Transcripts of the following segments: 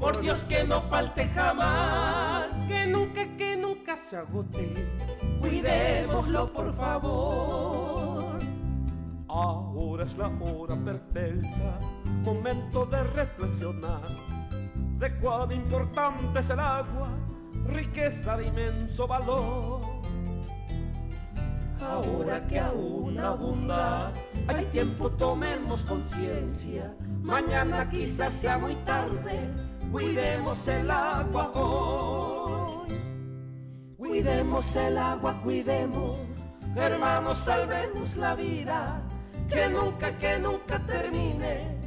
Por Dios que no falte jamás, que nunca se agote. Cuidémoslo por favor. Ahora es la hora perfecta, momento de reflexionar de cuán importante es el agua, riqueza de inmenso valor. Ahora que aún abunda, hay tiempo, tomemos conciencia. Mañana quizás sea muy tarde, cuidemos el agua hoy. Cuidemos el agua, cuidemos, hermanos, salvemos la vida. Que nunca termine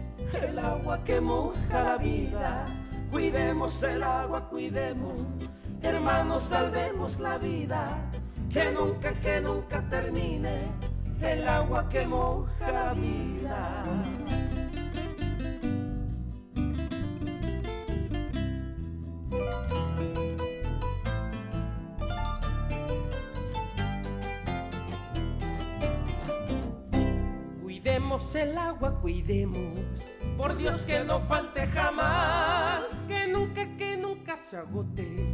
el agua que moja la vida. Cuidemos el agua, cuidemos, hermanos, salvemos la vida. Que nunca termine el agua que moja la vida. Cuidemos el agua, cuidemos, por Dios que no falte jamás, que nunca se agote.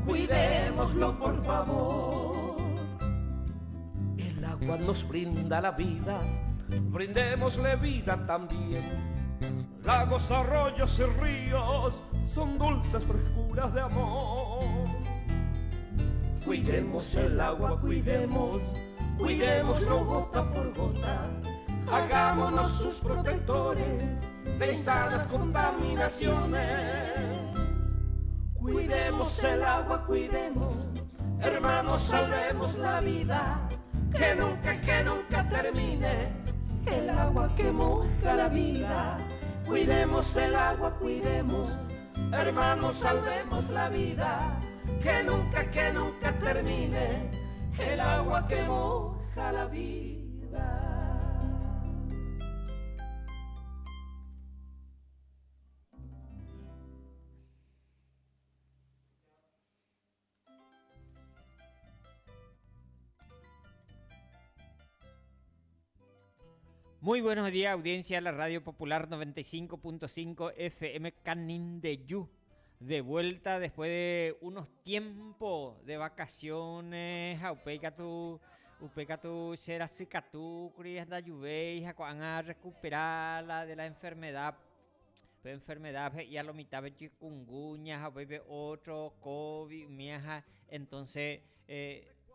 Cuidémoslo por favor. El agua nos brinda la vida, brindémosle vida también. Lagos, arroyos y ríos son dulces frescuras de amor. Cuidemos el agua, cuidémoslo gota por gota. Hagámonos sus protectores de insanas contaminaciones. Cuidemos el agua, cuidemos, hermanos, salvemos la vida. Que nunca termine el agua que moja la vida. Cuidemos el agua, cuidemos, hermanos, salvemos la vida. Que nunca termine el agua que moja la vida. Muy buenos días, audiencia de la Radio Popular 95.5 FM Canindeyú. De vuelta después de unos tiempos de vacaciones. Upecatu seracicatu, crías da lluvia, van a recuperarla de la enfermedad. Enfermedad y a lo mitad de chikungunya, otro COVID, entonces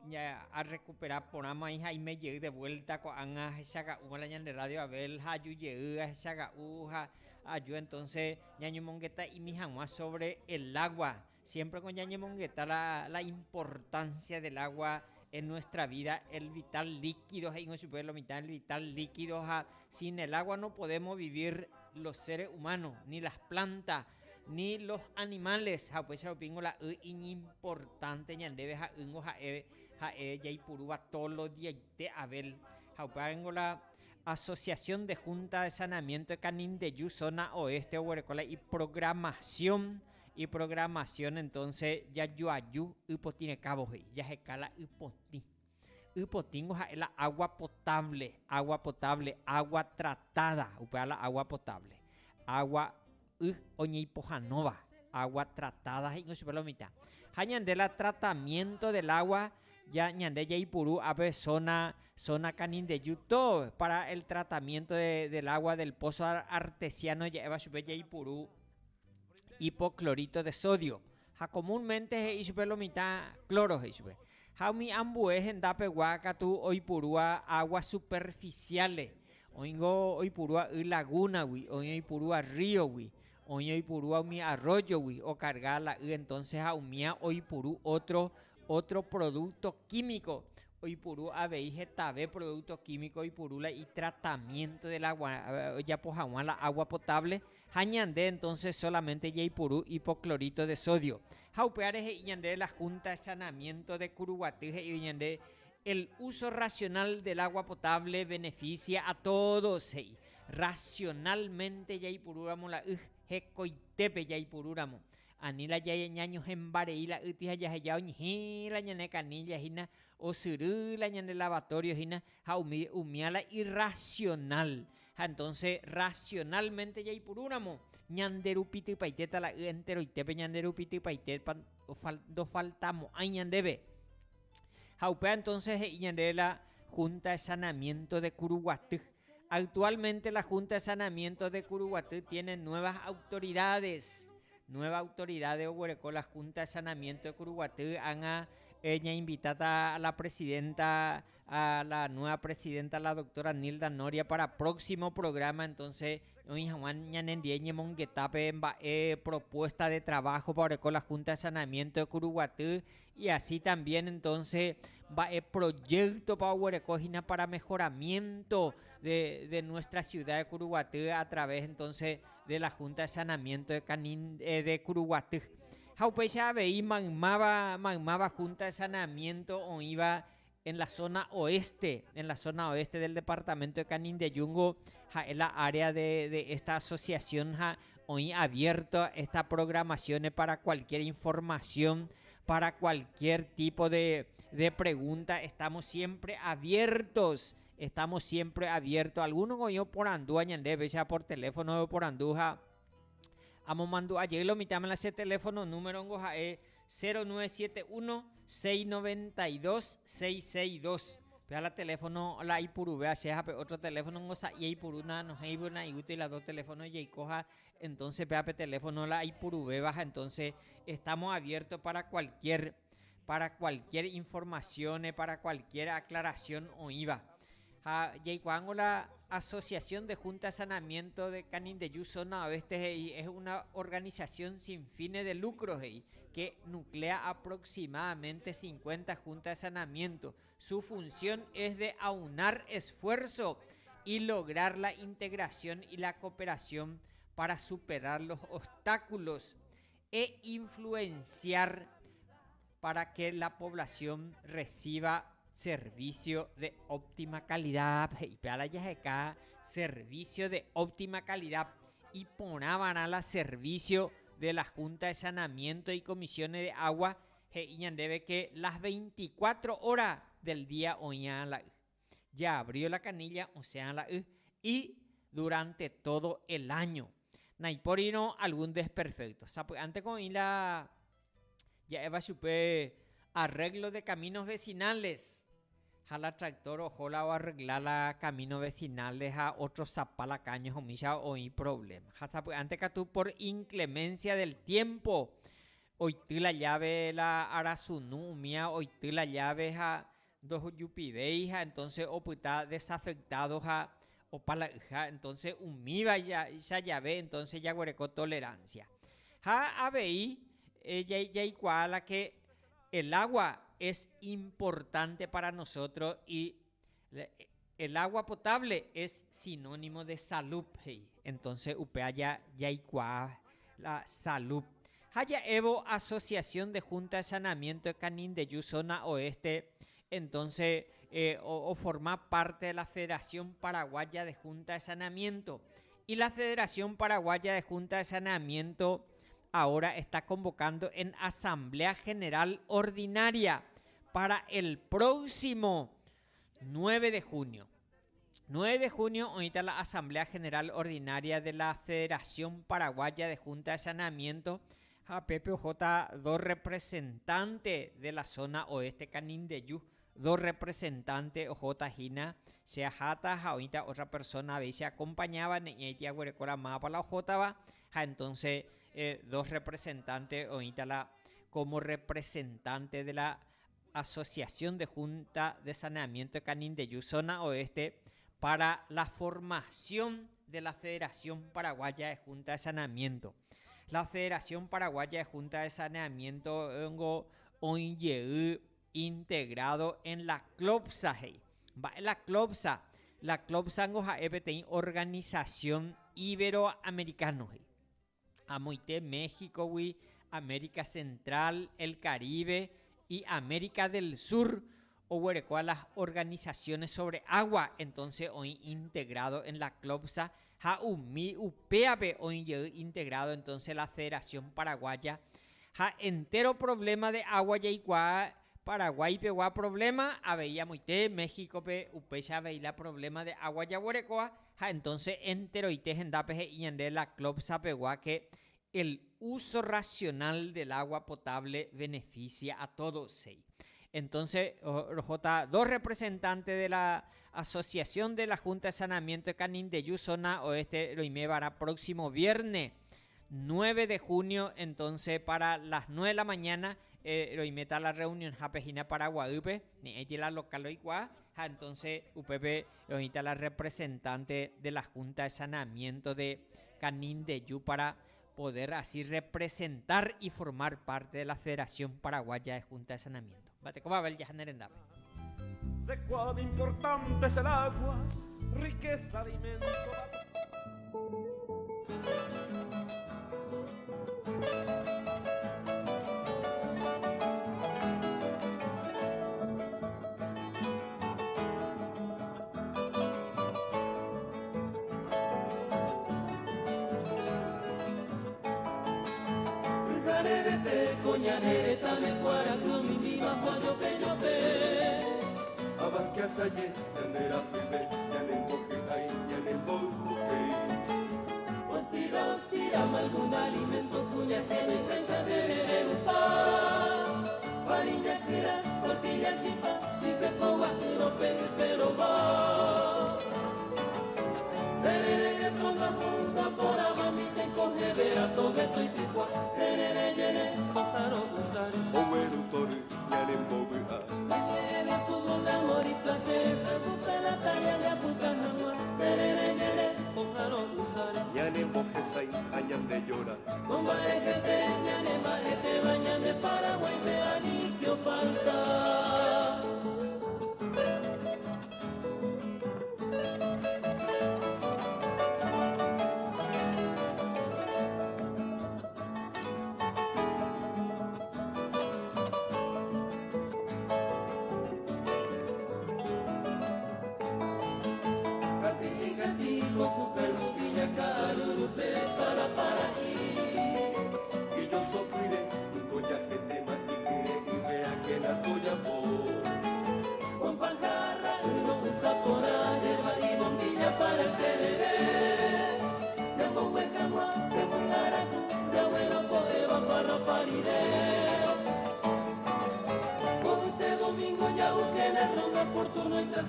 ya a recuperar por ama hija y me llegué de vuelta con anga shaga la de radio abel hayu llegué shaga ayu entonces ñaño mongueta y mi jamás sobre el agua, siempre con ñaño mongueta la importancia del agua en nuestra vida, el vital líquido, el vital líquido, sin el agua no podemos vivir los seres humanos, ni las plantas, ni los animales. Pues lo pingo la importante ñandebe ya y puruba todos los días de abel. Tengo la Asociación de Junta de Saneamiento de Canindeyú, zona oeste, Huerecola y programación. Entonces ya yo ayu upotine cabo ya se cala upotingo la agua potable, agua tratada, la agua potable, agua oñeipojanova, agua tratada y no se lo mitad. Hañan de la tratamiento del agua ya ñande ya ipurú abe zona Canindeyú todo para el tratamiento del agua del pozo artesiano ya eva sube ya ipurú hipoclorito de sodio. Comúnmente es la mitad cloro. Mi ambues en dape huaca tu hoy purúa aguas superficiales. Oingo hoy purúa laguna, hoy purúa río, hoy purúa mi arroyo, o cargarla. Entonces mía hoy purú otro producto químico. Hoy purú abeije tabe producto químico y purula y tratamiento del agua ya pojawan la agua potable hañande entonces solamente ya purú hipoclorito de sodio jaupeares y ñande la Junta de Saneamiento de Curuguatije y ñande el uso racional del agua potable beneficia a todos racionalmente ya purúramos la hecoitepe ya purúramos anila ya ñaños en bareila utija ya ya la ñane canilla hina o suru la ñane lavatorio hina umiala irracional entonces racionalmente ya purúramo ñanderu piti paite tala entero y tepe ñanderu piti paite do faltamos ay ñandebe. Jaupea entonces ñande la Junta de Saneamiento de Curuguatú. Actualmente la Junta de Saneamiento de Curuguatú tiene nuevas autoridades. Nueva autoridad de Oguereco, la Junta de Saneamiento de Curuguatú, ella invitada a la presidenta, a la nueva presidenta, la doctora Nilda Noria, para próximo programa. Entonces, hoy Juan Ñanendieñe Monguetape propuesta de trabajo para la Junta de Saneamiento de Curuguatú, y así también entonces va el proyecto para Oguerecojina para mejoramiento de nuestra ciudad de Curuguatú a través entonces de la Junta de Saneamiento de Curuguatú. Jaupecha veí magmaba Junta de Saneamiento o iba en la zona oeste del departamento de Canindeyungo, en la área de esta asociación, hoy abierto esta programación para cualquier información, para cualquier tipo de pregunta. Estamos siempre abiertos. Algunos goyo por anduaña debe ya por teléfono por anduja. Amo mando ayer lo mitad ese teléfono número ngoja 0971 692 662. Vea la teléfono la ipuru vea sea otro teléfono ngosa y ipuruna no hay una y útil las dos teléfonos y coja entonces vea teléfono la ipuru baja. Entonces estamos abiertos para cualquier información, para cualquier aclaración o IVA. Cuando la Asociación de Junta de Saneamiento de Canindeyú Zona Oeste es una organización sin fines de lucro que nuclea aproximadamente 50 juntas de saneamiento. Su función es de aunar esfuerzo y lograr la integración y la cooperación para superar los obstáculos e influenciar para que la población reciba servicio de óptima calidad. Servicio de óptima calidad y ponaban a la servicio de la Junta de Saneamiento y Comisiones de Agua debe que las 24 horas del día ya abrió la canilla, o sea la y durante todo el año. Naiporino algún desperfecto. Antes con la ya eva supe arreglo de caminos vecinales. Jala tractor o jola o arreglar la caminos vecinales a otros zapala caños o misa o hay problemas. Antes que tú por inclemencia del tiempo, hoy tú la llave la arazunumia, hoy tú la llave a dos yupideija, entonces o puta desafectado a o pala entonces humiva ya llave, entonces ya guareco tolerancia. Ja ABI ya igual a que el agua es importante para nosotros y el agua potable es sinónimo de salud. Entonces upea ya igual la salud. Haya Evo Asociación de Junta de Saneamiento de Canindeyú Zona Oeste, entonces o forma parte de la Federación Paraguaya de Junta de Saneamiento, y la Federación Paraguaya de Junta de Saneamiento ahora está convocando en Asamblea General Ordinaria para el próximo 9 de junio. 9 de junio, ahorita la Asamblea General Ordinaria de la Federación Paraguaya de Junta de Saneamiento, a PPOJ, dos representantes de la zona oeste Canindeyú, dos representantes OJ Jina, se ajata, ahorita otra persona a veces acompañaban en ella guarecora más para la OJ va, entonces dos representantes ahorita como representante de la Asociación de Junta de Saneamiento de Canindeyú Zona Oeste para la formación de la Federación Paraguaya de Junta de Saneamiento. La Federación Paraguaya de Junta de Saneamiento hoy integrado en la CLOPSA. La CLOPSA es organización iberoamericana. Amoite México, América Central, el Caribe y América del Sur, o las organizaciones sobre agua, entonces hoy integrado en la CLOPSA, UPEAP hoy integrado entonces la Federación Paraguaya, entero problema de agua ya igual, Paraguay pegua problema, aveía Moité, México pe upecha veía problema de agua ya guarecoa, entonces enteroites en dape y en de la club sapegua que el uso racional del agua potable beneficia a todos. Entonces, dos representantes de la Asociación de la Junta de Saneamiento de Canindeyú, zona oeste, Roimé para próximo viernes 9 de junio, entonces para las 9 de la mañana, Roimé está la reunión Japejina Paraguayupe, ni ahí la local igual, entonces UPP Roimé la representante de la Junta de Saneamiento de Canindeyú para poder así representar y formar parte de la Federación Paraguaya de Junta de Saneamiento. ¿Cómo va a ver ya en De cuán importante es el agua, riqueza de inmenso Coñanere tame cuara mi viva cuando peño pe abas que asaye yanera pibe yanen boque ay yanen boque pues tira algún alimento cuña que me cancha de pan farina kira tortilla sipa y peco guajiro pero va terere tronda musa por mami te coge vera todo estoy tipo terere yere ojaro usar oweru tori yanen bobe terere todo el amor y placer busca la talla de apucajagua terere yere ojaro usar yanen bobe sai añan de llora bomba ejete yanen bajete bañan de Paraguay me aliquio falta.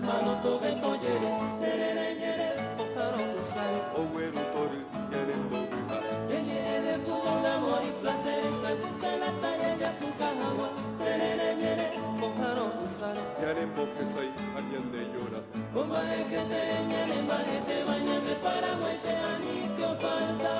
Manos toque toyere, terere yere, ojaro usare, oweru tori, yere bobiba. Yere tuvo un amor y placer, se la talla de Apucajagua, terere yere, ojaro usare, yere bojesai, añan de llora. Bomba ejete, yere bajete, bañan de Paraguay, te aniquio falta.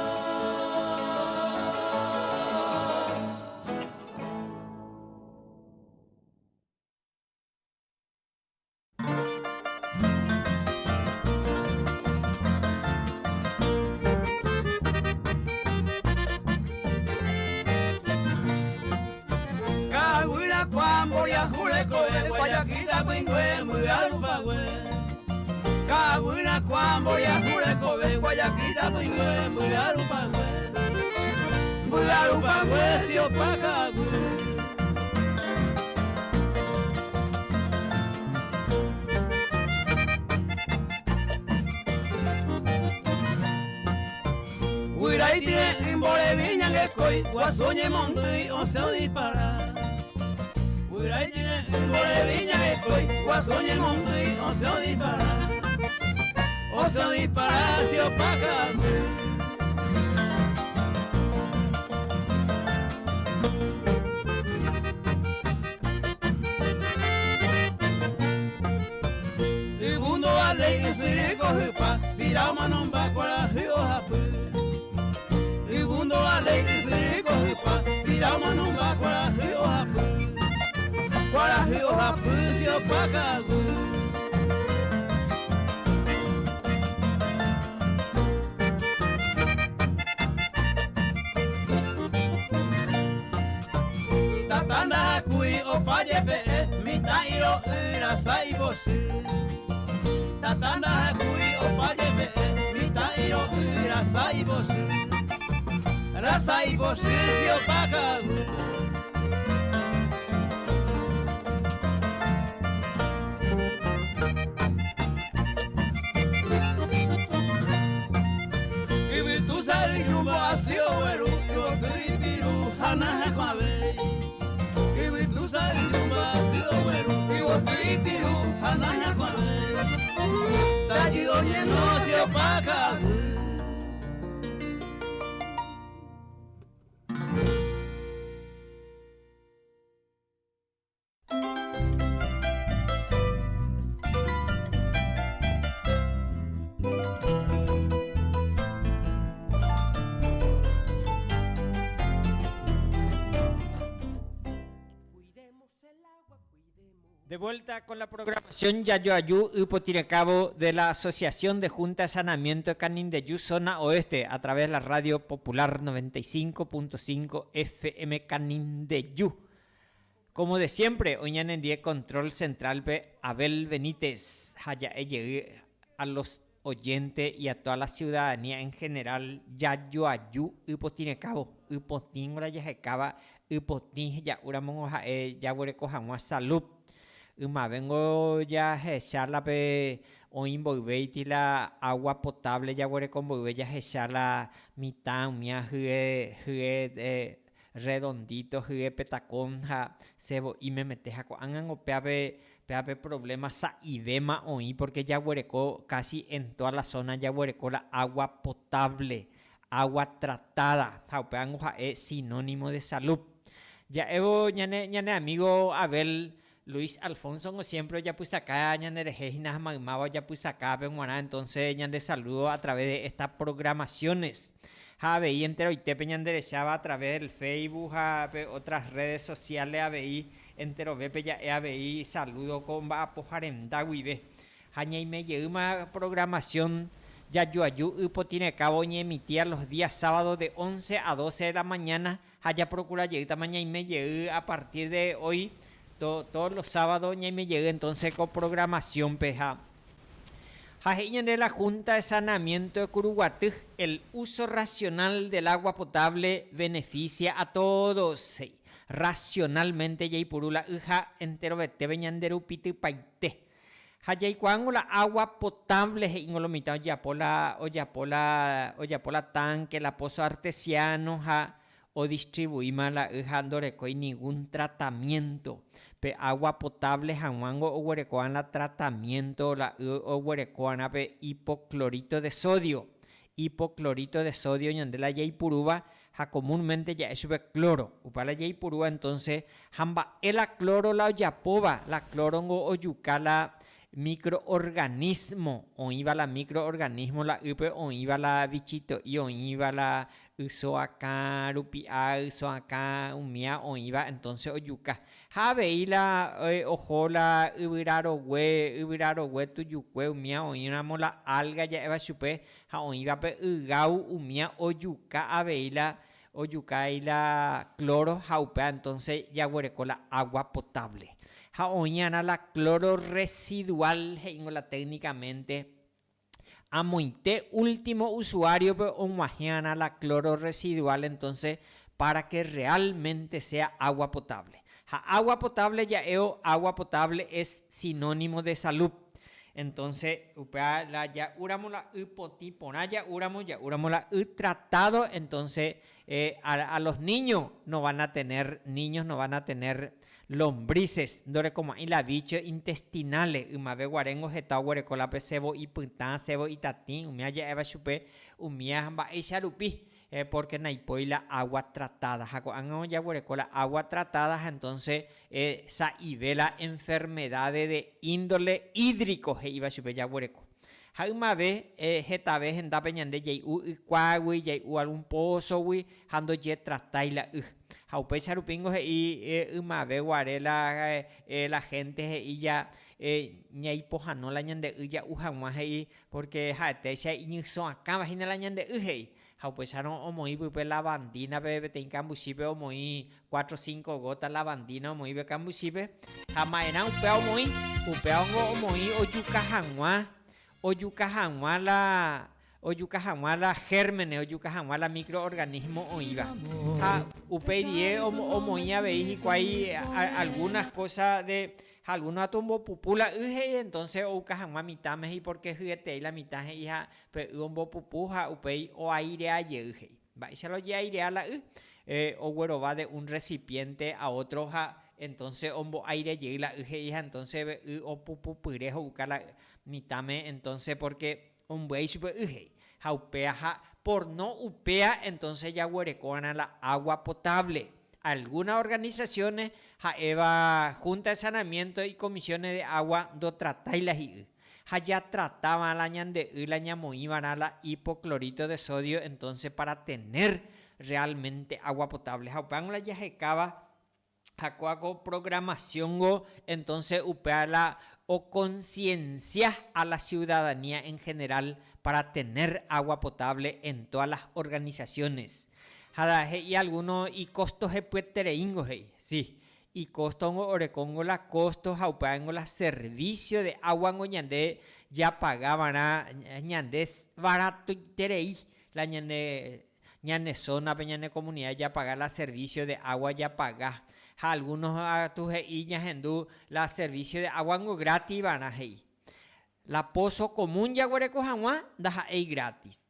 Guayaquita Pingüe, muy arupagüe. Cabuina cuambo y ajure cobe, Guayaquita Pingüe, muy arupagüe. Muy arupagüe, si opacagüe. Huirai tiene imbole viña que coi, guasoñe mondui, once dispara. Huirai tiene imbole viña que coi, guasoñe mondui, once dispara. Once dispara, si opacagüe. Hupa, pirama nomba kwara hiyo hapu. Ibundo ale isiko hupa, pirama nomba kwara hiyo hapu. Kwara hiyo hapu sio pakagu. Tatanda hakui opaje pe, mitairo ura saibosu. Tatanda hakui opaje be, mitairo rasaibosu. Rasaibosu si opakagu. cabe. De vuelta con la programación Yayoayú y Potirecabo de la Asociación de Junta de Saneamiento de Canindeyú, zona oeste, a través de la Radio Popular 95.5 FM Canindeyú. Como de siempre, hoy en el día control central de Abel Benítez, a los oyentes y a toda la ciudadanía en general, Yayoayú y Potirecabo, y Potingra Yajecaba, y Potin Yauramongo Yahuereco Salud. Vengo ya a echarla o involver la agua potable ya huele con volver ya echarla mitad mía redondito petacón cebo y me metes a angan o peabe problemas sa idema hoy porque ya huereco casi en toda la zona ya huereco la agua potable, agua tratada, es sinónimo de salud. Ya evo ñane amigo Abel Luis Alfonso, como siempre, ya pues acá, ñanerejejinas magmaba, ya pues acá, entonces, ñande saludo a través de estas programaciones. Veí entero y te ñanderechaba a través del Facebook, otras redes sociales, veí entero, ve, ya veí saludo con va a pojar en Dawibe. Jaña y me llegó una programación, ya yo y potine cabo, y emitía los días sábados de 11 a 12 de la mañana, allá procura llegar mañana y me llegó a partir de hoy. Todos los sábados ya me llegué entonces con programación peja. De la Junta de Saneamiento de Curuguatú, el uso racional del agua potable beneficia a todos. Racionalmente ya y purula hija entero vete veñanderu piti paite. Hayay cuando la agua potable en lo mitad ya pola tanque, la pozo artesiano o distribuimos la hija con ningún tratamiento. Agua potable jamuango o huerecoan la tratamiento la o huerecoan hipoclorito de sodio ñandela yaipuruba comúnmente ya es cloro upala yaipuruba entonces hamba el cloro la yapoba la clorongo o yucala microorganismo o iba la microorganismo la upe o iba la bichito y o iba la uso acá rupia uso acá umia o iba entonces o yuca habe la ojo la ubiraro we tu yuque umia o ina mola alga ya eva chupe ha o iba pe ugau umia o yuca habe la o yuca y la cloro haupe entonces ya huereco la agua potable. Oñana la cloro residual técnicamente amoite último usuario pero omajeana la cloro residual entonces para que realmente sea agua potable. Agua potable agua potable es sinónimo de salud. Entonces, ya uramos la potipona, ya uramos la tratado, entonces a los niños no van a tener lombrices, dore como y la bicho intestinales, umabe guarengo getaguare con la pesebo y puntan cebo y tatín, umia ya eva chupe, umia ba echarupi, porque naipoi la agua tratada, jacoan ya guare con la agua tratada, entonces sa ibela enfermedades de índole hídrico, iba chupe ya guareco. Una vez, esta vez en Dapeñande, ya algún pozo, hando ya trataila. Haupe charupingo y una vez guaré la gente y ya ñay pojano la ñande ya ujamuaje y porque te se inició acá vagina la ñande ujei. Haupe charon o moi pupe la bandina bebe te incambusipe o moi 4 o 5 gotas la bandina o moi be cambusipe. Jamaena upea o moi o yucajanua. O yucajanua la gérmenes, o yucajanua la microorganismo o iba. Uperie o moía veis y cuay algunas cosas de algunos atombo pupula entonces o yucajanua mitad y porque juguete la mitad hija pero un pupuja upei o aire aye va y se lo ya aire a la o güero va de un recipiente a otro entonces ombo aire llega la hija entonces o pupu purejo buscar la mitame entonces porque un buey super Jaupea, por no upea, entonces ya huerecoan a la agua potable. Algunas organizaciones, Eva, Junta de Saneamiento y Comisiones de Agua, do tratailas y ya trataban la ñande y la ñamoíban a la hipoclorito de sodio, entonces para tener realmente agua potable. Jaupan la yajecaba, jacoaco programación go, entonces upea la o conciencia a la ciudadanía en general para tener agua potable en todas las organizaciones. Y algunos y costos puetereingo, sí, y costos orecongo la costos jaupango la servicio de agua ñande ya pagaban a ñandes barato terei la ñane zona ñane comunidad ya pagar la servicio de agua ya paga. Algunos a tus iñas en la servicio de agua gratis van a hei. La pozo común ya huereco jangua da hei gratis.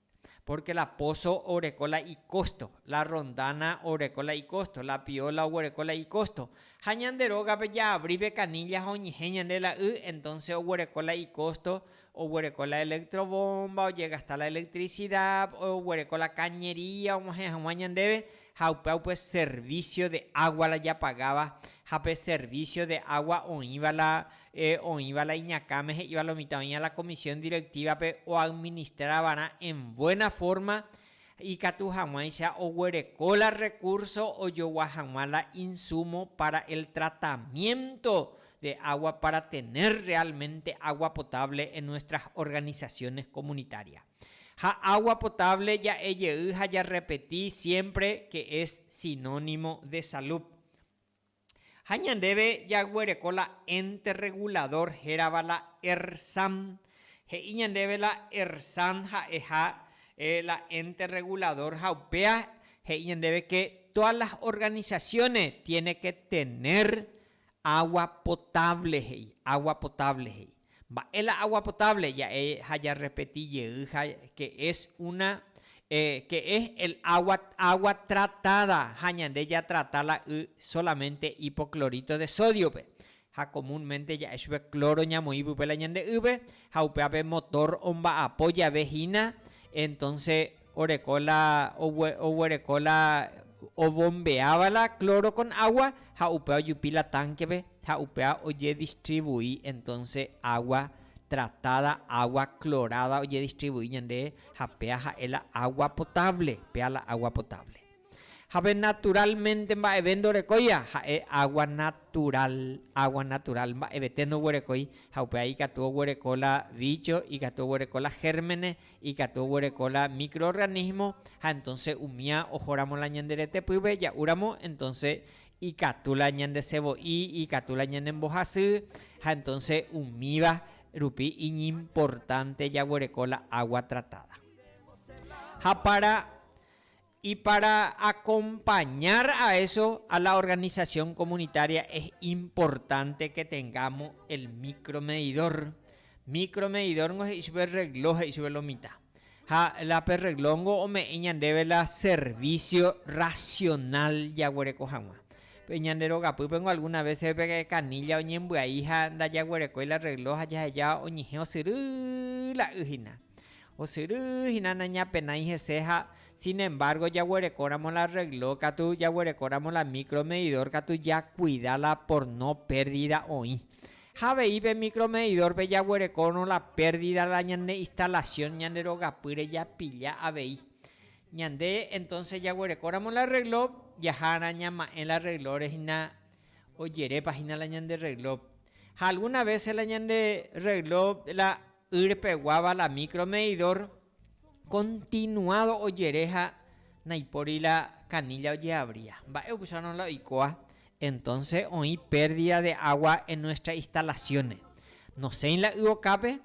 Porque la pozo orecola y costo, la rondana orecola y costo, la piola orecola y costo. Hañanderoga ya abribe canillas o ñijeñan de la entonces orecola y costo, o huerecola electrobomba, o llega hasta la electricidad, o huerecola cañería, o mojejan debe. Jaupeu pues servicio de agua la ya pagaba, jape servicio de agua o iba la iñacame, iba la mitad la comisión directiva pe, o administraban en buena forma y catu jamaisha o huerecola recurso o yo guajamala insumo para el tratamiento de agua para tener realmente agua potable en nuestras organizaciones comunitarias. Agua potable ya ella ya repetí siempre que es sinónimo de salud. Hañandebe ya huerecola ente regulador jerabala ERSAM. Heñandebe la ERSAM la ente regulador jaupea. Heñandebe que todas las organizaciones tienen que tener agua potable. Agua potable. El agua potable ya repetí que es una que es el agua tratada hañande ya tratada solamente hipoclorito de sodio comúnmente ya es cloro ñamoibu pela ñande jaupeape motor omba apoya vejina entonces orecola o huerecola o bombeaba la cloro con agua jaupea yupila tanque jaupea oye distribuí entonces agua tratada, agua clorada oye distribuí ñande japea el agua potable, pea la agua potable. Jabe naturalmente va evento recoya agua natural va eveteno huerecoi jaupea y catu huerecola bicho y catu huerecola gérmenes y catu huerecola microorganismo entonces umia ojoramos la ñanderete puibe ya uramo entonces y catula ñande cebo y catula ñande embojasü entonces umiva rupi importante ya huerecola agua tratada. Para acompañar a eso, a la organización comunitaria, es importante que tengamos el micromedidor. Micromedidor no es el reloj, es la mitad. La perreglongo o me debe la servicio racional ya huereco jamás. Peñandero gapu tengo alguna vez pegue canilla o ñembua hija da ya huereco y la reloj ya o ñijeo siru la ujina. O siru hina naña pena y ceja. Sin embargo, ya huerecoramos la arregló, catu ya huerecoramos la micromedidor, catu ya cuidala por no pérdida hoy. Jabe ibe micromedidor, be ya huerecono la pérdida la ñande instalación ñandero gapure ya pilla abei. Ñande entonces ya huerecoramos la arregló, ya jana ñama en la arregló resina oyere página la ñande arregló. Alguna vez la ñande arregló la irpe guava la micromedidor. Continuado oyereja naipori la canilla oye habría va usando la icoa entonces hoy pérdida de agua en nuestras instalaciones no sé en la cape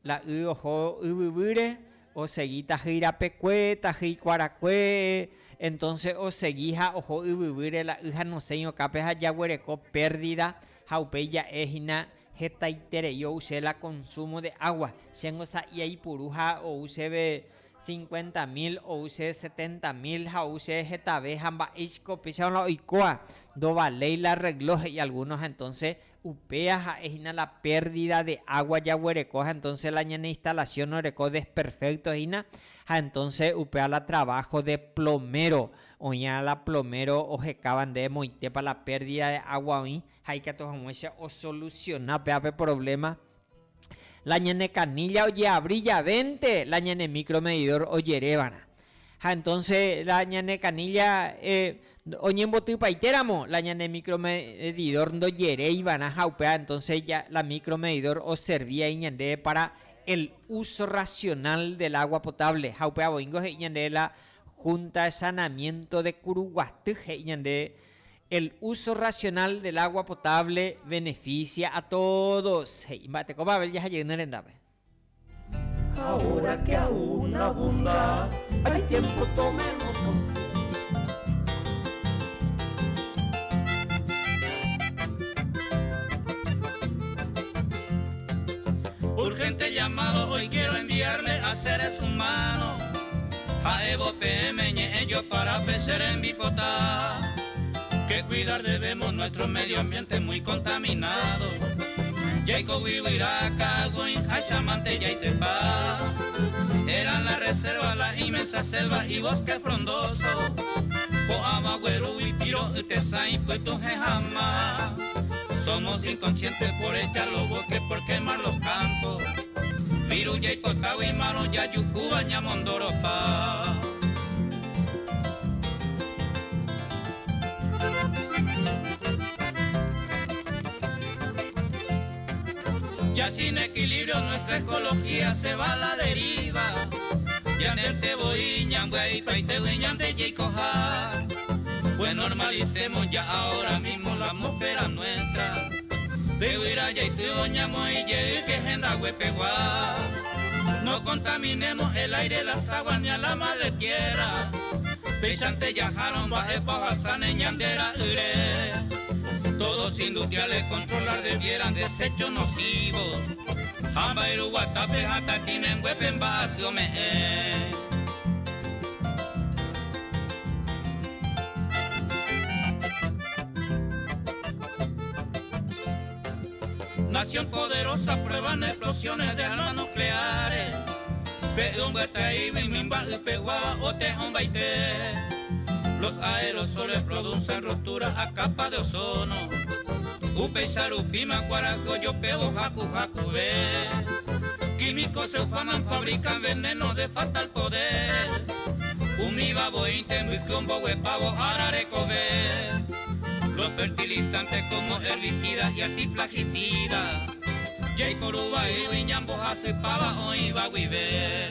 la ojo ubure o seguita gira pecueta jicuaracue entonces o seguija ojo ubure la hija no sé en cape ya huereco pérdida jaupeya ejina jeta itere yo use la consumo de agua siendo sa y ahí puruja o use 50.000 o use 70.000 ja use jetabe jamba isco pichao la oikoa do valei la reloj y algunos entonces upea ja ejina la pérdida de agua ya huerecoja entonces la ñane instalación oreco desperfecto ejina entonces upea la trabajo de plomero, oña la plomero o jecaban de moite para la pérdida de agua hoy, hay que tomarse o solucionar peape problema. La ñane canilla oye abrilla 20, la ñane micromedidor oye rebana. Entonces la ñane canilla oñe en botu paiteramo, la ñane micromedidor no yere y van a jaupea, entonces ya la micromedidor os servía y ñande para el uso racional del agua potable. Jaupea boingo y ñande la Junta de Saneamiento de Curuguatú y ñande el uso racional del agua potable beneficia a todos. Ahora que aún abunda, hay tiempo, tomemos conciencia. Urgente llamado hoy quiero enviarle a seres humanos, a Evo PM ellos para pecer en Bipotá, que cuidar debemos nuestro medio ambiente muy contaminado. Jacob Huiraca, Goin, Haishamante, Yaitepa, eran la reserva, la inmensa selva y bosque frondoso. Poama, Güero, Huipiro, Utesai, Puituje, Jama. Somos inconscientes por echar los bosques, por quemar los campos. Viru, Yaipotá, Guimaro, Yayujú, Bañamondoropa. Ya sin equilibrio nuestra ecología se va a la deriva. Ya en el Teboí, Ñangüey, Paitehuí, Ñande, Yicoja. Pues normalicemos ya ahora mismo la atmósfera nuestra. Tehuira, Yaiteo, Ñamoy, Yei, que Genda, Huepegua. No contaminemos el aire, las aguas ni a la madre tierra. Pechante, Yajaron, Baje, Pajasane, Ñandera, Ure. Todos industriales controlar debieran desechos nocivos. Hambairu, Guatape, Hatatinen, Huepen, Basio, Me. Nación poderosa prueban explosiones de armas nucleares. Los aerosoles producen ruptura a capa de ozono. Upe, Sarupima, Guarajo, Yopeo, Jacu, Jacube. Químicos se ufanan, fabrican veneno de fatal poder. Umiba, Bointe, Muicombo, Huepavo, Ararecobe. Los fertilizantes como herbicidas y así flagicidas. Jay Coruba y Viñambo, Jasu, Pava, Oiba, Guibe.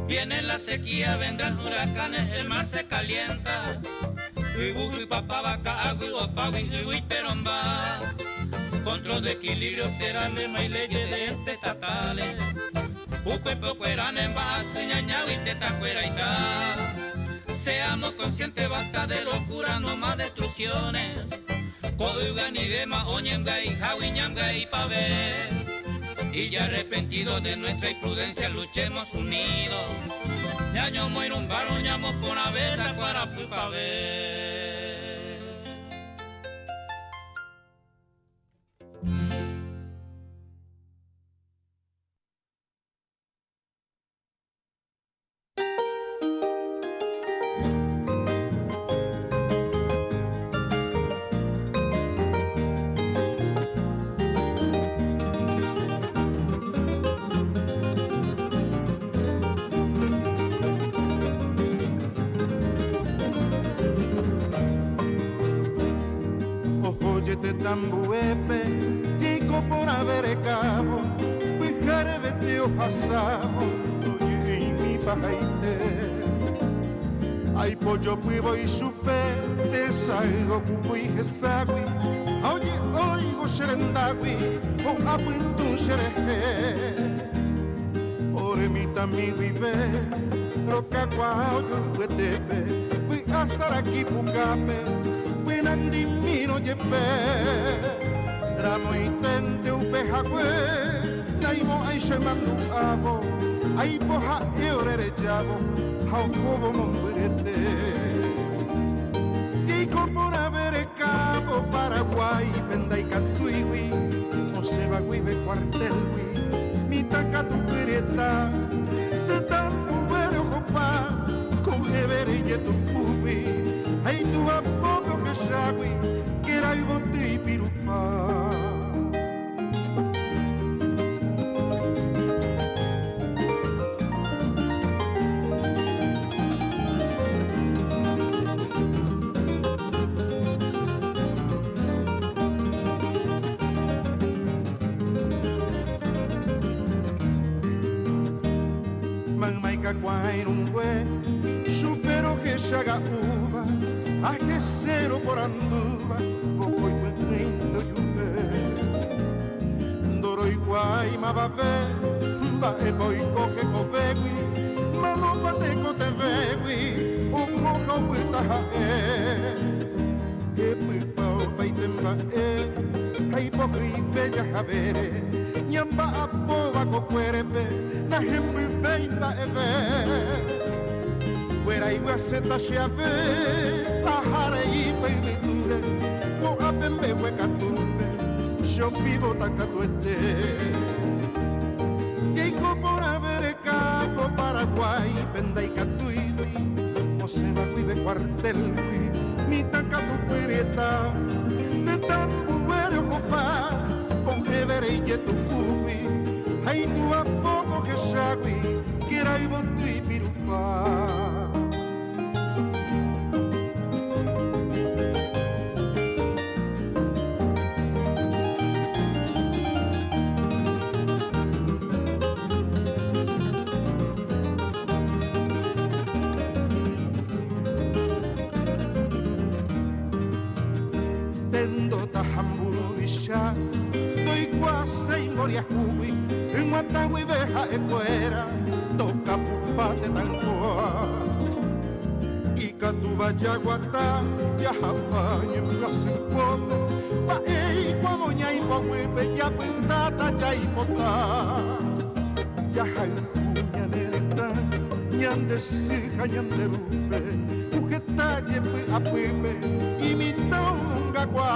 Viene la sequía, vendrán huracanes, el mar se calienta. Uy, Papabaca, Agui, Opawi, Uy, Peromba. Control de equilibrio serán lema y leyes de estatales. Upepo, Cueran, en Basu, Ñañau y Tetacueraita. Seamos conscientes, basta de locura, no más destrucciones. Coduga, Nidema, Oñenga y Jawi, Ñanga y Pave. Y ya arrepentidos de nuestra imprudencia, luchemos unidos. Ñaño, Moirumbaro, Ñamo, Ponavera, Guarapu, Pave. Tambuepe, chico por haber cabo, pijare veteo pasabo, oye y mi pajaite. Ay pollo puivo y supe, te salgo cupo y jesagui, oye hoy vos serendagui, o apuntun sereje. Ore mi tamigo y ve, roca cuau yo puetepe, voy a estar aquí pucape. Nandimino yepe Ramo itente upejagüe Naimo aishe mandu avo Aipoha eorere javo Haukovo mombrete Chico por haber Cabo, Paraguay, Pendaicatuiwi, Osebagüibe, Cuartelwi, Mitacatu, Perieta, de Tambuero, Jopá, con Evere y tu Pubi, hay tu apoyo que Shagui, que era y boti Pirupá. Guairungüe, supero que chaga uva, ajecero por anduva, boco y cuento yuve. Doro y guay, mabave, bae boy coge cobegui, mano pateco te vegui, o moja o puta jae. E pipa o paitemba hay poji bella javere, nyamba apoba co cuerpe, na hembi veimba eve. Wera igua seta xeave, tahare i peiviture, ko apembe huecatube, xo pivo tacatuete. Llego por haber capo Paraguay, pendaicatuiwi, Osebagüibe, Cuartelwi, mitacatu perieta, de Tambuero, Jopá, con Evere y tu Pubi, hay tu apogo que Shagui, que era y boti Pirupá. Moriahui, en Matagui veja ecuera, toca pupate tancoa. Y catuba yaguata, yajapaña en plaza en poco, pa ei guamoña y pahuipe, ya puntata ya y potá. Yajai juña nereta, ñande sija ñande rupe, ujeta yepe apuipe, y mi tonga guá.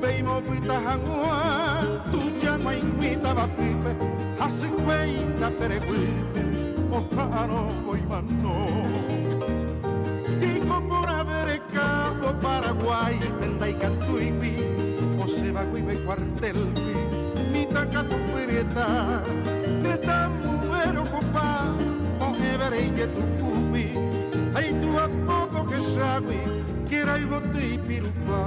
Peimo pita hangua, tu llama invita vapipe, hace cuenta pereguipe, ojano voy mano. Chico por haber capo Paraguay, pendaicatuiwi, Osebagüibe, Cuartelwi, mitacatu perieta, de Tambuero, Jopá, con Evere y tu Pubi, hay tu apoco que Shagui, que era y boti Pirupá.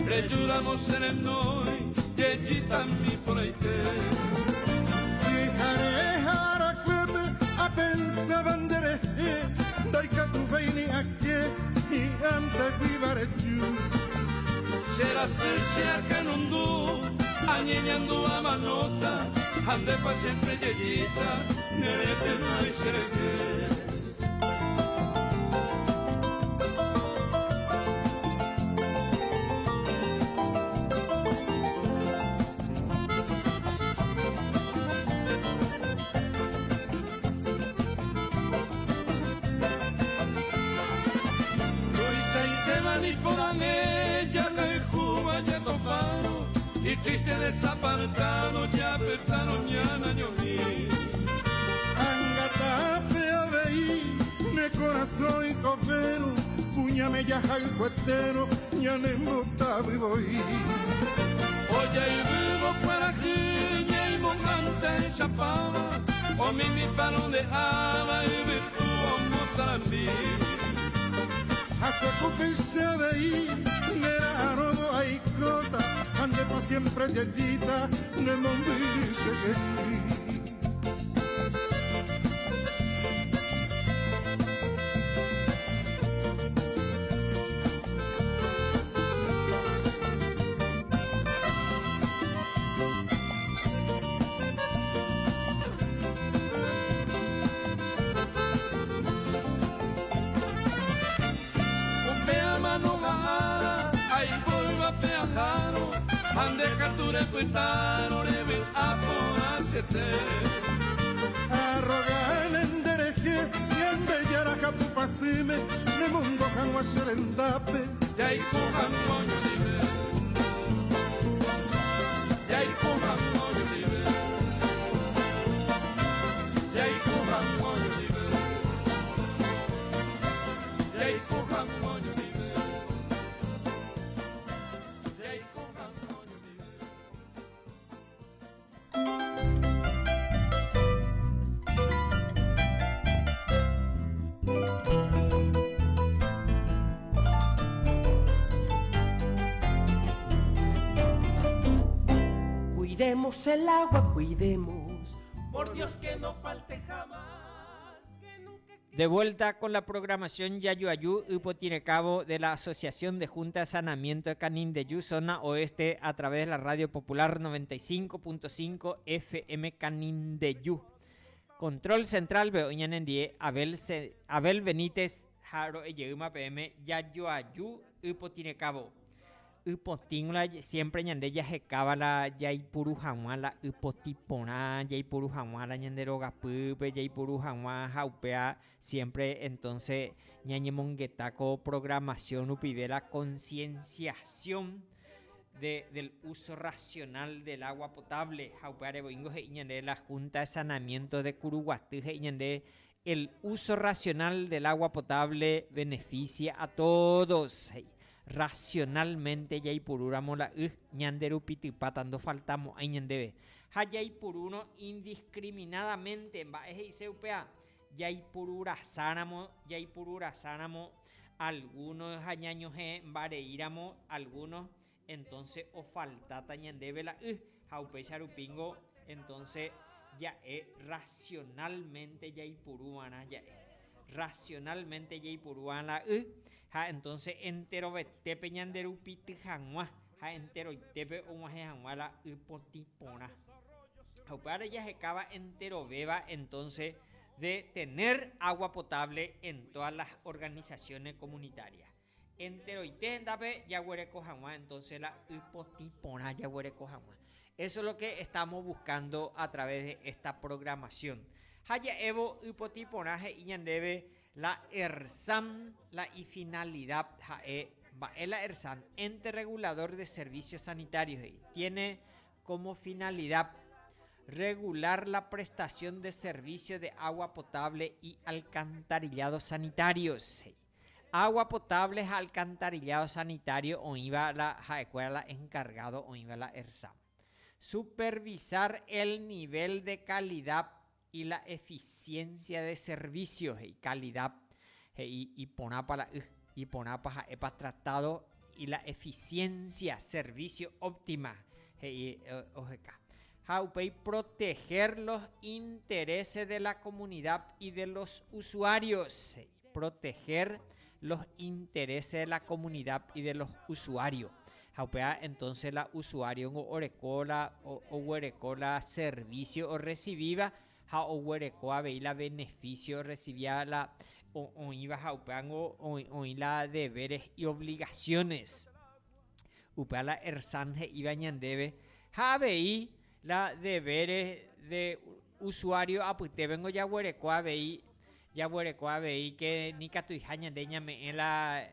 Rejuramos en el noi, yeyita mi proite. Jare jara kwebe, a pensa bandere, daika tu veini aquí, y ante vivare giù. Será se acá en Hondú, añeñando a manota, ande pa siempre yeyita, nerete no hay sereke. Y triste desapartado, ya pertano ñana ñoní. Angata fea veí, ne corazón y cofero, puñame ya jai cuetero, ñane mbotabo y voy. Oye y vivo fuera aquí, y mojante y chapaba, o mi palo de haba y virtuoso salambí. se cupiche de ahí, nerano hay cota, ande pa siempre yeyita, ne mombiche que ande capture cuitano le ven a ponacete arrogan en dereje y ande yaraja tu pasime ne mundo janwa serendape ya y cojan moño libre ya y cojan moño libre ya y cojan moño libre ya y cojan moño libre. Cuidemos el agua, cuidemos, por Dios que no falte jamás. De vuelta con la programación Yayuayú Upotinecabo de la Asociación de Junta de Saneamiento de Canindeyú, zona oeste, a través de la Radio Popular 95.5 FM Canindeyú. Control central Beoñanendie, Abel Benítez, Jaro Eyeuma PM, Yayuayú Upotinecabo. Upotingla siempre ñande ya jecábala yaipuru jamua la upotipona yaipuru jamua la ñandero gapupe yaipuru jamua jaupea siempre. Entonces ñañemonguetaco programación upide la concienciación del uso racional del agua potable jaupea de boingo ñande la Junta de Saneamiento de Curuguatí ñande el uso racional del agua potable beneficia a todos. Racionalmente yaipururamo la ñanderu pitipatando faltamos ahí ñandebe hayaipuruno indiscriminadamente en baeje y seupea yaipururasáramo algunos hañaños bareíramo algunos. Entonces o faltata ñandebe la jaupe charupingo. Entonces ya racionalmente yaipurumana ya racionalmente yaipuruan la entonces entero tepe ñanderu piti janwa entero tepe omaje janwa la potipona para ya se acaba entero beba entonces de tener agua potable en todas las organizaciones comunitarias. Entero itendape ya huereco janwa entonces la potipona ya huereco janwa. Eso es lo que estamos buscando a través de esta programación. Haya evo hipotiponaje y ñandebe la ERSAM, la y finalidad la ERSAM, ente regulador de servicios sanitarios, tiene como finalidad regular la prestación de servicios de agua potable y alcantarillados sanitarios. Agua potable, alcantarillado sanitario, o iba la escuela encargado, o iba la ERSAM. Supervisar el nivel de calidad y la eficiencia de servicios y calidad y ponapa tratado y la eficiencia servicio óptima proteger los intereses de la comunidad y de los usuarios. Proteger los intereses de la comunidad y de los usuarios. Entonces la usuario o servicio o recibida o huerecoa veía beneficio recibía la o iba jaupango o la deberes y obligaciones. Upea la ersanje iba ñandebe veí la deberes de usuario apute vengo ya huerecoa veí que ni catuijaña de ñame la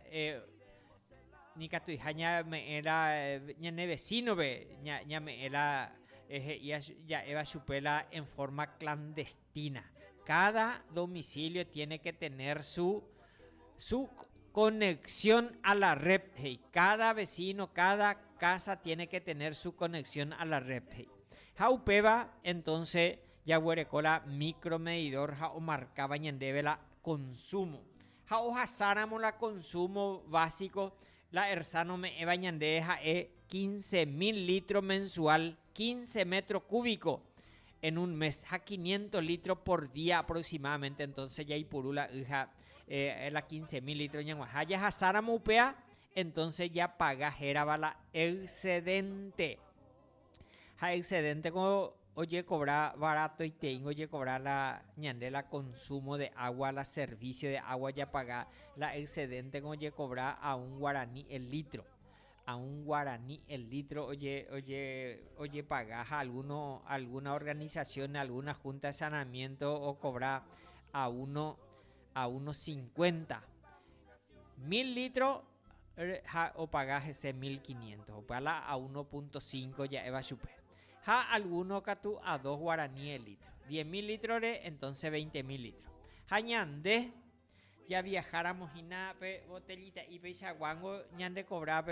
ni catuijaña me era ñane vecino ve ñame era ya eva chupela en forma clandestina. Cada domicilio tiene que tener su conexión a la red. Cada vecino, cada casa tiene que tener su conexión a la red. Jaupeba, entonces, ya huerecola micromedidor o marcaba ñandebe la consumo. Ja hoja sáramo la consumo básico, la ersano me bañande ja 15.000 litros mensual, 15 metros cúbicos en un mes, ja 500 litros por día aproximadamente. Entonces ya Ipurula ja la 15.000 litros ñanguajá ya ja sáramo upea, entonces ya paga jeraba la excedente. Ja excedente como oye cobrar barato y tengo oye cobrar la ñande la consumo de agua, la servicio de agua ya paga la excedente como oye cobrar a un guaraní el litro. A un guaraní el litro, oye paga a alguna organización, alguna junta de saneamiento o cobrar a unos 50. 1.000 litros o pagas ese 1.500 o paga a 1.5 ya eva chupe. Ja alguno catu a 2 guaraní el litro. 10.000 litros entonces 20.000 litros. Ja ñande ya viajáramos y nada botellita y pechaguango ñande cobrar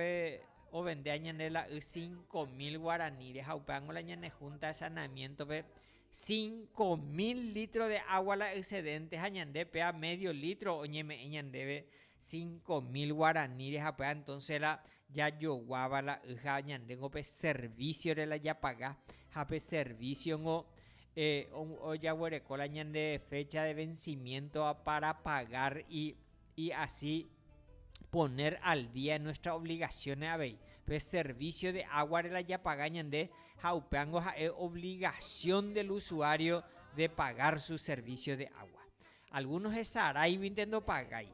o vende a ñande la 5.000 guaraní de jaupango la ñande junta de saneamiento 5.000 litros de agua la excedente ja ñande pea medio litro o ñande 5.000 guaraní de japea. Entonces la ya yo guaba la ja ñande gope servicio de la ya paga jape servicio o ya huerecola ñande fecha de vencimiento para pagar y así poner al día nuestras obligaciones a ver. Pues servicio de agua de la ya paga ñande jaupeango ja es obligación del usuario de pagar su servicio de agua. Algunos es saray intento pagar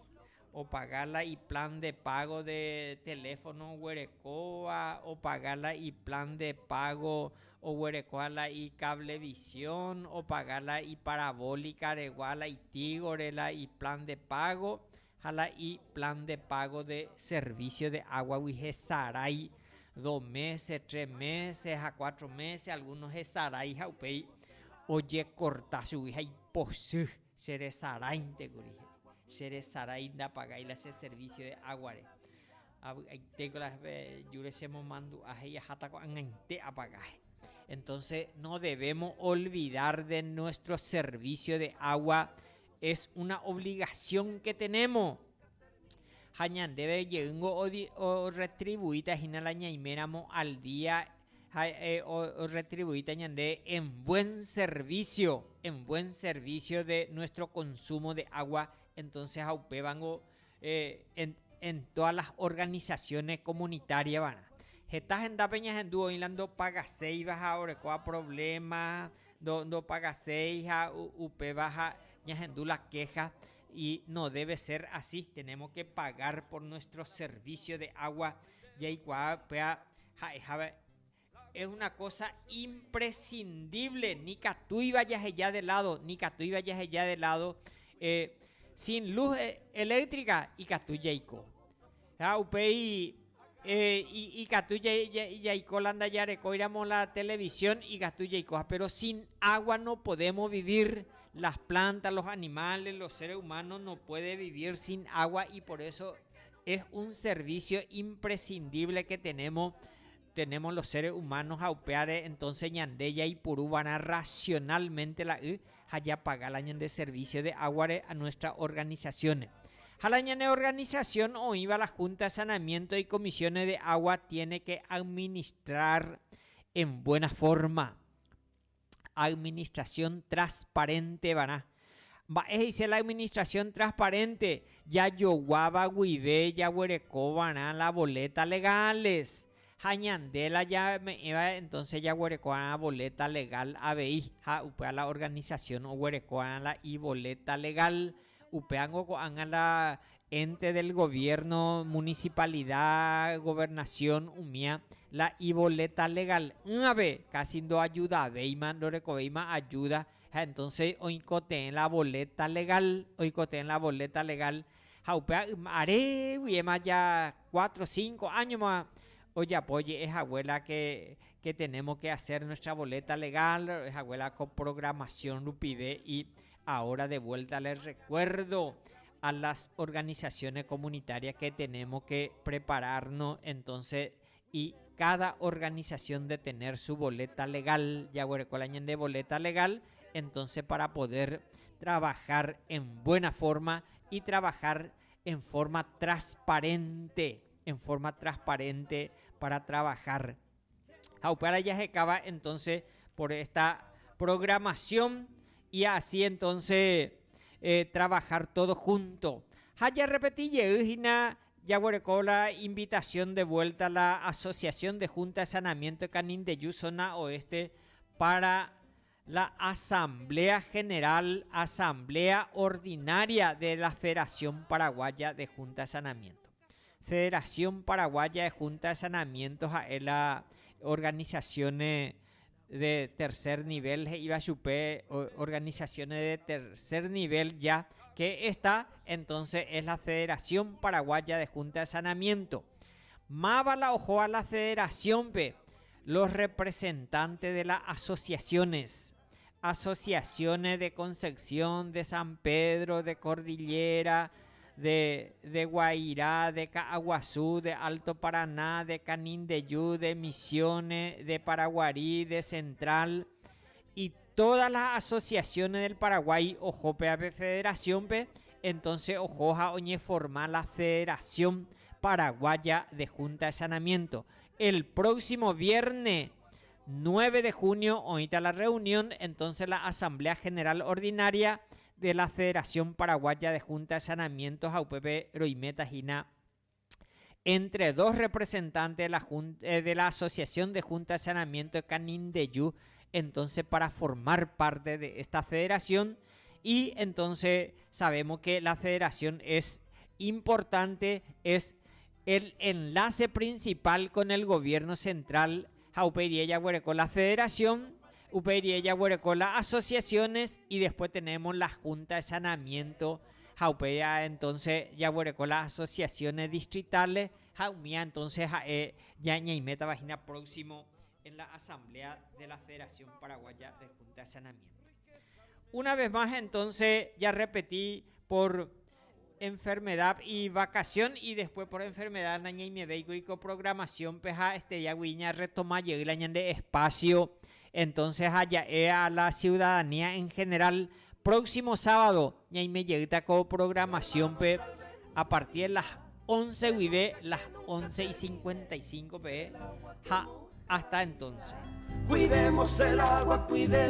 o pagarla y plan de pago de teléfono huerecoa o pagarla y plan de pago o huerecoala y cablevisión o pagarla y parabólica reguala y tigorela y plan de pago jala y plan de pago de servicio de agua wije saray 2 meses, 3 meses a 4 meses. Algunos es saray jaupei oye corta su hija y posee ser saray te corrige ser saray da pagar y ese servicio de agua tengo las yuresemos mando a ella jata con ante apagar. Entonces no debemos olvidar de nuestro servicio de agua, es una obligación que tenemos. Hañan debe llegar o retribuita jina la ñaimeramo al día o retribuita ñande en buen servicio de nuestro consumo de agua. Entonces aupe vango en todas las organizaciones comunitarias van. Estas en da peñas en dúo hilando paga 6 baja ahora con problemas no paga 6 upe baja ñas en la queja y no debe ser así. Tenemos que pagar por nuestro servicio de agua y igual es una cosa imprescindible. Ni catui vayas allá de lado, sin luz eléctrica y catuyaico. Y catuyaico landa ya recoiramos la televisión y catuyaico, pero sin agua no podemos vivir. Las plantas, los animales, los seres humanos no pueden vivir sin agua y por eso es un servicio imprescindible que tenemos los seres humanos a opear. Entonces ñandeya y purú van a racionalmente la allá pagar la de servicio de agua a nuestras organizaciones. A la de organización o iba la Junta de Saneamiento y Comisiones de Agua tiene que administrar en buena forma. Administración transparente van a. Es la administración transparente. Ya yo guaba guide ya huereco van a la boleta legales. Jañandela ya me iba entonces ya huereco a la boleta legal ABI. Ja upea la organización o huereco a la y boleta legal. Upeango a la ente del gobierno, municipalidad, gobernación, umia, la y boleta legal. Una vez casi no ayuda, veima, no recoveima ayuda. Entonces, oicote en la boleta legal, Jaupea, haré, ya 4 o 5 años más. Oye, apoye, es abuela que tenemos que hacer nuestra boleta legal, es abuela con programación Lupide y ahora de vuelta les recuerdo a las organizaciones comunitarias que tenemos que prepararnos entonces y cada organización de tener su boleta legal, ya huerecolañen de boleta legal, entonces para poder trabajar en buena forma y trabajar en forma transparente para trabajar. Para ya se acaba entonces por esta programación y así entonces trabajar todo junto. Ya repetí, ya hueco la invitación de vuelta a la Asociación de Junta de Saneamiento de Canindeyú, zona oeste, para la Asamblea General, Asamblea Ordinaria de la Federación Paraguaya de Junta de Saneamiento. Federación Paraguaya de Junta de Saneamiento es la organización de tercer nivel, iba a super organizaciones de tercer nivel ya, que está entonces es la Federación Paraguaya de Junta de Saneamiento. Mábala ojo a la federación, los representantes de las asociaciones de Concepción, de San Pedro, de Cordillera, de Guairá, de Caaguazú, de Alto Paraná, de Canindeyú, de Misiones, de Paraguarí, de Central y todas las asociaciones del Paraguay, ojo PAP Federación, entonces ojo a oñe formar la Federación Paraguaya de Junta de Saneamiento. El próximo viernes 9 de junio, ahorita la reunión, entonces la Asamblea General Ordinaria de la Federación Paraguaya de Junta de Saneamiento, Jaupepe Roimeta Gina, entre dos representantes de la Asociación de Junta de Saneamiento de Canindeyú, entonces para formar parte de esta federación. Y entonces sabemos que la federación es importante, es el enlace principal con el gobierno central. Jaupería con la federación, Upería con las asociaciones y después tenemos la Junta de Saneamiento. Jaupería entonces ya con las asociaciones distritales. Jaumía entonces ya ñaimeta vagina próximo en la Asamblea de la Federación Paraguaya de Junta de Saneamiento. Una vez más entonces ya repetí por enfermedad y vacación y después por enfermedad naña y me veico programación peja ya guiña retoma llega de espacio entonces allá a la ciudadanía en general próximo sábado ña y me llega con programación a partir de las 11 vive las 11:55 hasta entonces Cuidemos el agua, cuidemos